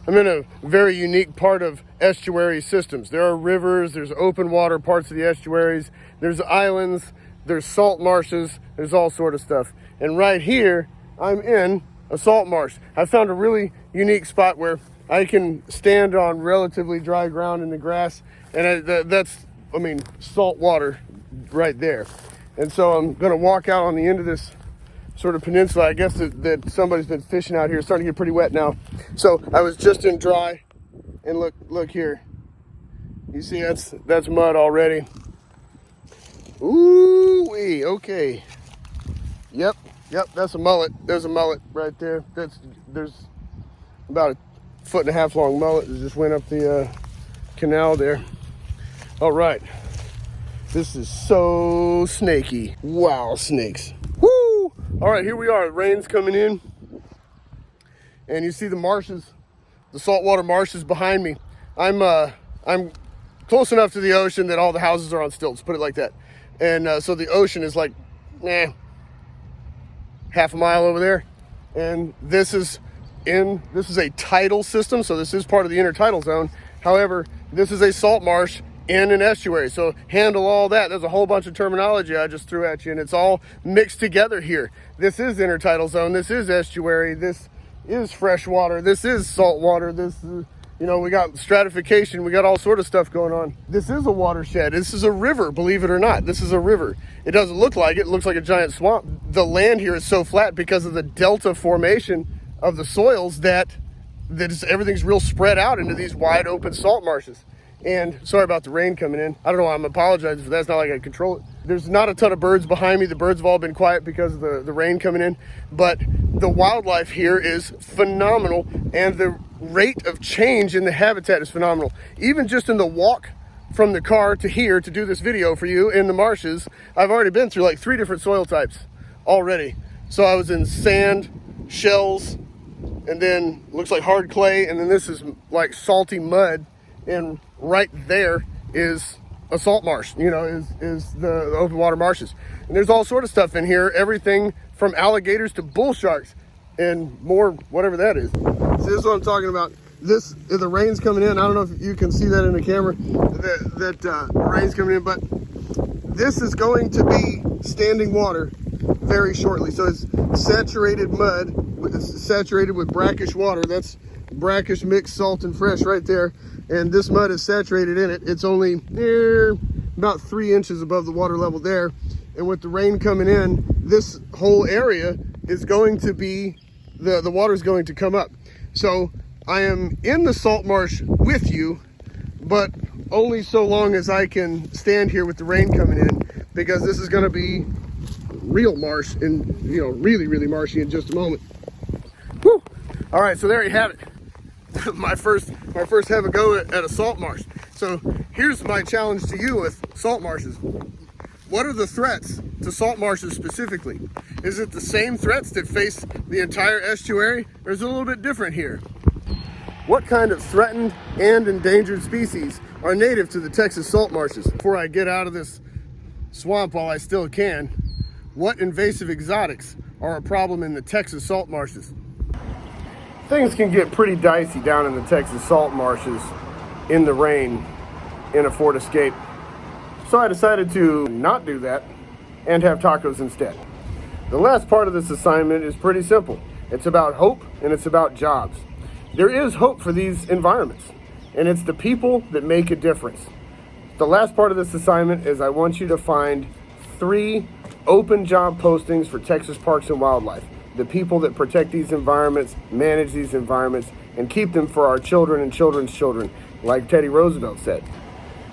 I'm in a very unique part of estuary systems. There are rivers, there's open water parts of the estuaries, there's islands, there's salt marshes, there's all sort of stuff. And right here, I'm in a salt marsh. I found a really unique spot where I can stand on relatively dry ground in the grass, and that's salt water right there. And so I'm gonna walk out on the end of this sort of peninsula. I guess that somebody's been fishing out here. It's starting to get pretty wet now. So I was just in dry, and look here. You see that's mud already. Ooh-wee, okay. Yep, that's a mullet. There's a mullet right there. There's about a 1.5 foot long mullet that just went up the canal there. All right, this is so snaky. Wow, snakes. Woo! All right, here we are. The rain's coming in, and you see the marshes, the saltwater marshes behind me. I'm close enough to the ocean that all the houses are on stilts, put it like that. And so the ocean is like, half a mile over there. And this is a tidal system, so this is part of the intertidal zone. However, this is a salt marsh in an estuary, so handle all that. There's a whole bunch of terminology I just threw at you, and it's all mixed together here. This is intertidal zone, this is estuary, this is freshwater, this is saltwater, this is, we got stratification, we got all sort of stuff going on. This is a watershed, this is a river, believe it or not. This is a river. It doesn't look like it looks like a giant swamp. The land here is so flat because of the delta formation of the soils that everything's real spread out into these wide open salt marshes. And sorry about the rain coming in. I don't know why I'm apologizing for that. It's not like I control it. There's not a ton of birds behind me. The birds have all been quiet because of the rain coming in. But the wildlife here is phenomenal, and the rate of change in the habitat is phenomenal. Even just in the walk from the car to here to do this video for you in the marshes, I've already been through like 3 different soil types already. So I was in sand, shells, and then looks like hard clay, and then this is like salty mud. And right there is a salt marsh, is the open water marshes. And there's all sort of stuff in here, everything from alligators to bull sharks and more, whatever that is. So this is what I'm talking about. The rain's coming in. I don't know if you can see that in the camera, that rain's coming in, but this is going to be standing water very shortly. So it's saturated mud, it's saturated with brackish water. That's brackish mixed salt and fresh right there. And this mud is saturated in it. It's only about 3 inches above the water level there. And with the rain coming in, this whole area is going to be, the water is going to come up. So I am in the salt marsh with you, but only so long as I can stand here with the rain coming in, because this is going to be real marsh and, really, really marshy in just a moment. Whew. All right, so there you have it. my first have a go at a salt marsh. So here's my challenge to you with salt marshes. What are the threats to salt marshes specifically? Is it the same threats that face the entire estuary, or is it a little bit different here? What kind of threatened and endangered species are native to the Texas salt marshes? Before I get out of this swamp while I still can, what invasive exotics are a problem in the Texas salt marshes? Things can get pretty dicey down in the Texas salt marshes in the rain in a Ford Escape. So I decided to not do that and have tacos instead. The last part of this assignment is pretty simple. It's about hope and it's about jobs. There is hope for these environments, and it's the people that make a difference. The last part of this assignment is I want you to find 3 open job postings for Texas Parks and Wildlife. The people that protect these environments, manage these environments, and keep them for our children and children's children, like Teddy Roosevelt said.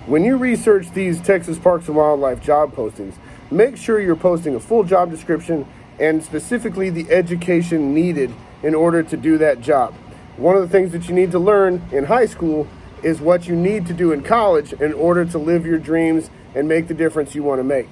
When you research these Texas Parks and Wildlife job postings, make sure you're posting a full job description and specifically the education needed in order to do that job. One of the things that you need to learn in high school is what you need to do in college in order to live your dreams and make the difference you want to make.